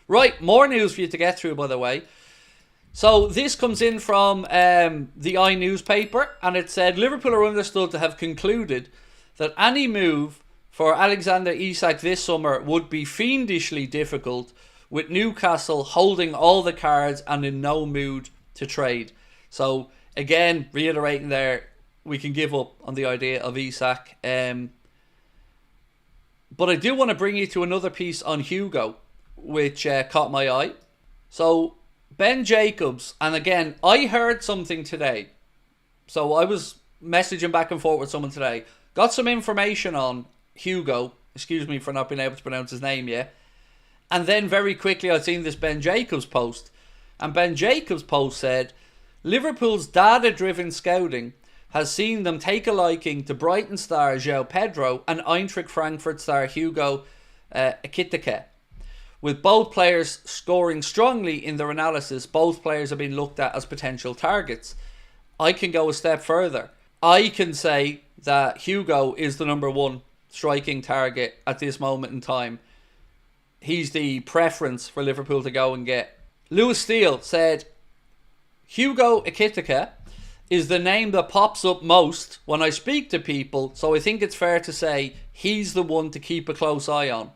Right, more news for you to get through, by the way. So this comes in from the I newspaper, and it said Liverpool are understood to have concluded that any move for Alexander Isak this summer would be fiendishly difficult, with Newcastle holding all the cards and in no mood to trade. So again, reiterating there, we can give up on the idea of Isak. But I do want to bring you to another piece on Hugo, which caught my eye. So Ben Jacobs, and again, I heard something today. So I was messaging back and forth with someone today. Got some information on Hugo. Excuse me for not being able to pronounce his name yet. And then very quickly I'd seen this Ben Jacobs post. And Ben Jacobs' post said, Liverpool's data-driven scouting has seen them take a liking to Brighton star João Pedro and Eintracht Frankfurt star Hugo Ekitike. With both players scoring strongly in their analysis, both players have been looked at as potential targets. I can go a step further. I can say that Hugo is the number one striking target at this moment in time. He's the preference for Liverpool to go and get. Lewis Steele said, Hugo Ekitike is the name that pops up most when I speak to people, so I think it's fair to say he's the one to keep a close eye on.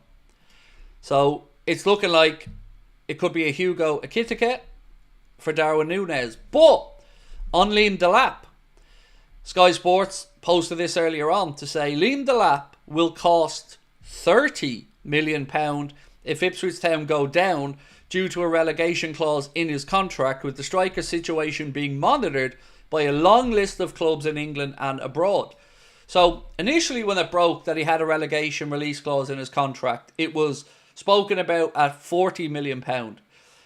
So it's looking like it could be a Hugo Ekitike for Darwin Núñez. But on Liam Delap, Sky Sports posted this earlier on to say Liam Delap will cost £30 million if Ipswich Town go down due to a relegation clause in his contract, with the striker's situation being monitored by a long list of clubs in England and abroad. So initially when it broke that he had a relegation release clause in his contract, it was spoken about at £40 million.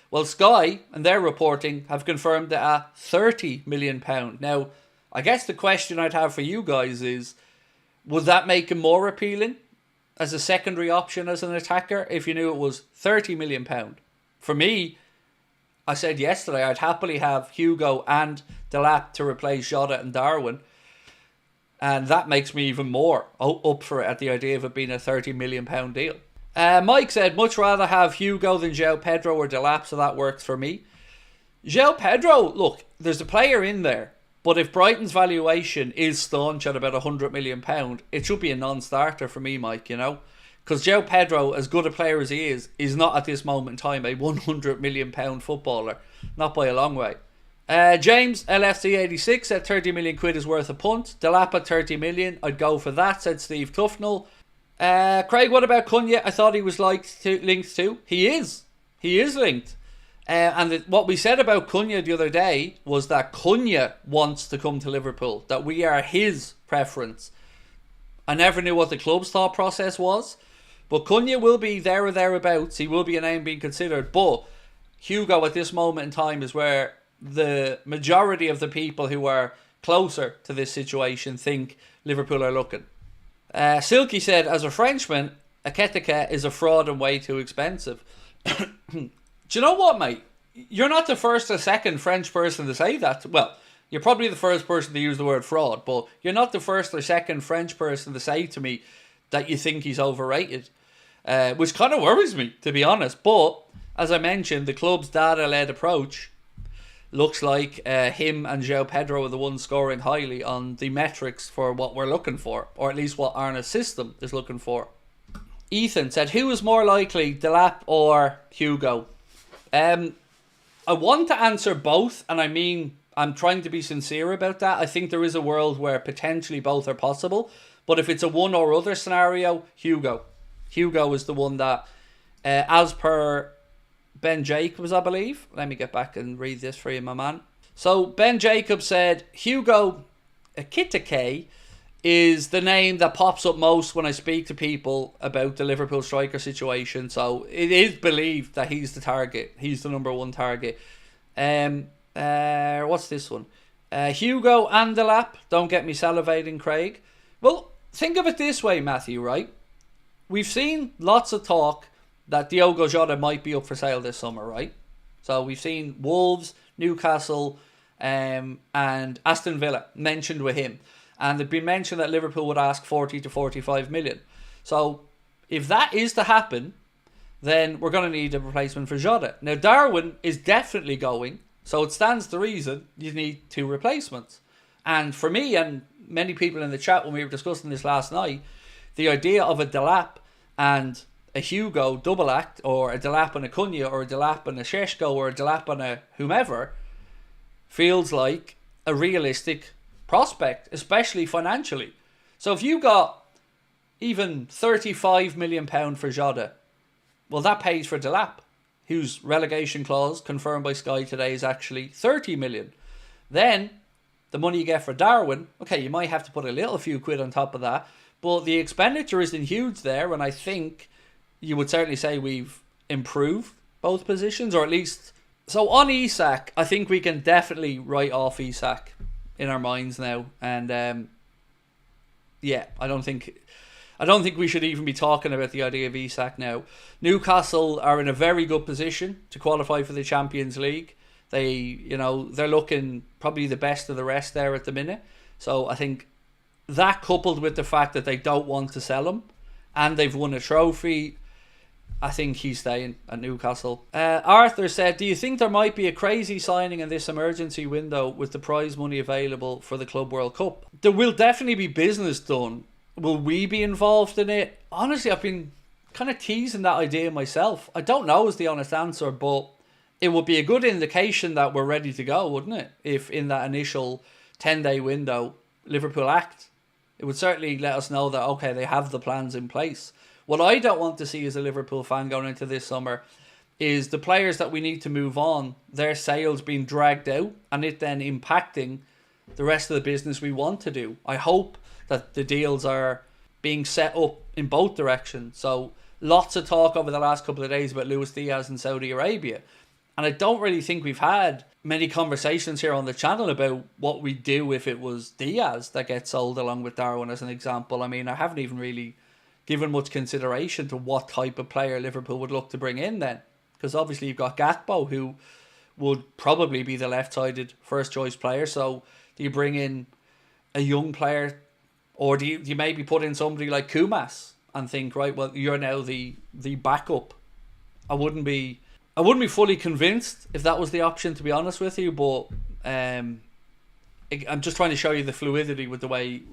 Well, Sky and their reporting have confirmed it at £30 million. Now, I guess the question I'd have for you guys is, would that make him more appealing as a secondary option as an attacker if you knew it was £30 million? For me, I said yesterday I'd happily have Hugo and Delap to replace Jota and Darwin. And that makes me even more up for it at the idea of it being a £30 million deal. Mike said, much rather have Hugo than João Pedro or Delap, so that works for me. João Pedro, look, there's a player in there. But if Brighton's valuation is staunch at about £100 million, it should be a non-starter for me, Mike, you know. Because João Pedro, as good a player as he is not at this moment in time a £100 million footballer. Not by a long way. James, LFC86, said £30 million is worth a punt. Delap at £30 million, I'd go for that, said Steve Tufnell. Craig, what about Cunha? I thought he was linked to. He is linked. And what we said about Cunha the other day was that Cunha wants to come to Liverpool, that we are his preference. I never knew what the club's thought process was, but Cunha will be there or thereabouts. He will be a name being considered, but Hugo at this moment in time is where the majority of the people who are closer to this situation think Liverpool are looking. Silky said, as a Frenchman, Ekitike is a fraud and way too expensive. Do you know what, mate? You're not the first or second French person to say that. Well, you're probably the first person to use the word fraud, but you're not the first or second French person to say to me that you think he's overrated. Which kind of worries me, to be honest. But, as I mentioned, the club's data-led approach looks like him and João Pedro are the ones scoring highly on the metrics for what we're looking for, or at least what Arna's system is looking for. Ethan said, who is more likely, Delap or Hugo? I want to answer both, and I mean, I'm trying to be sincere about that. I think there is a world where potentially both are possible, but if it's a one or other scenario, Hugo. Hugo is the one that, as per Ben Jacobs, I believe. Let me get back and read this for you, my man. So, Ben Jacobs said, Hugo Ekitike is the name that pops up most when I speak to people about the Liverpool striker situation. So, it is believed that he's the target. He's the number one target. What's this one? Hugo and Delap. Don't get me salivating, Craig. Well, think of it this way, Matthew, right? We've seen lots of talk that Diogo Jota might be up for sale this summer, right? So we've seen Wolves, Newcastle, and Aston Villa mentioned with him. And it'd been mentioned that Liverpool would ask 40 to 45 million. So if that is to happen, then we're going to need a replacement for Jota. Now, Darwin is definitely going, so it stands to reason you need 2 replacements. And for me and many people in the chat when we were discussing this last night, the idea of a Delap and a Hugo double act, or a Delap and a Cunha, or a Delap and a Sheshko, or a Delap and a whomever, feels like a realistic prospect, especially financially. So if you got even £35 million for Jota, well, that pays for Delap, whose relegation clause, confirmed by Sky today, is actually 30 million. Then, the money you get for Darwin, okay, you might have to put a little few quid on top of that, but the expenditure isn't huge there, and I think you would certainly say we've improved both positions, or at least... So on Isak, I think we can definitely write off Isak in our minds now, and yeah, I don't think we should even be talking about the idea of Isak now. Newcastle are in a very good position to qualify for the Champions League. They're looking probably the best of the rest there at the minute. So I think that, coupled with the fact that they don't want to sell him and they've won a trophy, I think he's staying at Newcastle. Arthur said, do you think there might be a crazy signing in this emergency window with the prize money available for the Club World Cup? There will definitely be business done. Will we be involved in it? Honestly, I've been kind of teasing that idea myself. I don't know is the honest answer, but it would be a good indication that we're ready to go, wouldn't it? If in that initial 10-day window, Liverpool act. It would certainly let us know that, okay, they have the plans in place. What I don't want to see as a Liverpool fan going into this summer is the players that we need to move on, their sales being dragged out and it then impacting the rest of the business we want to do. I hope that the deals are being set up in both directions. So lots of talk over the last couple of days about Luis Diaz in Saudi Arabia. And I don't really think we've had many conversations here on the channel about what we do if it was Diaz that gets sold along with Darwin as an example. I mean, I haven't even really given much consideration to what type of player Liverpool would look to bring in then. Because obviously you've got Gatbo, who would probably be the left-sided first-choice player. So do you bring in a young player, or do you maybe put in somebody like Kumas and think, right, well, you're now the backup? I wouldn't be fully convinced if that was the option, to be honest with you, but I'm just trying to show you the fluidity with the way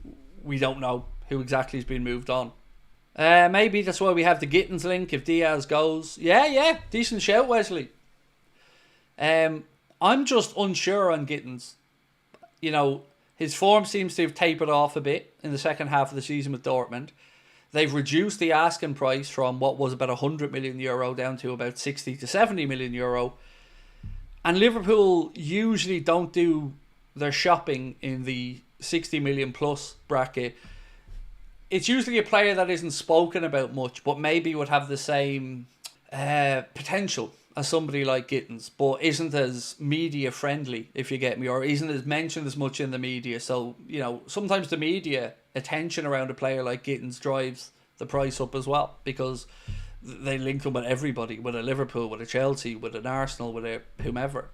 we don't know who exactly has been moved on. Maybe that's why we have the Gittins link if Diaz goes. Yeah, decent shout, Wesley. I'm just unsure on Gittins. You know, his form seems to have tapered off a bit in the second half of the season with Dortmund. They've reduced the asking price from what was about €100 million down to about 60 to 70 million euro. And Liverpool usually don't do their shopping in the 60 million plus bracket. It's usually a player that isn't spoken about much, but maybe would have the same potential as somebody like Gittins, but isn't as media friendly, if you get me, or isn't as mentioned as much in the media. So, you know, sometimes the media attention around a player like Gittins drives the price up as well, because they link him with everybody, with a Liverpool, with a Chelsea, with an Arsenal, with a whomever.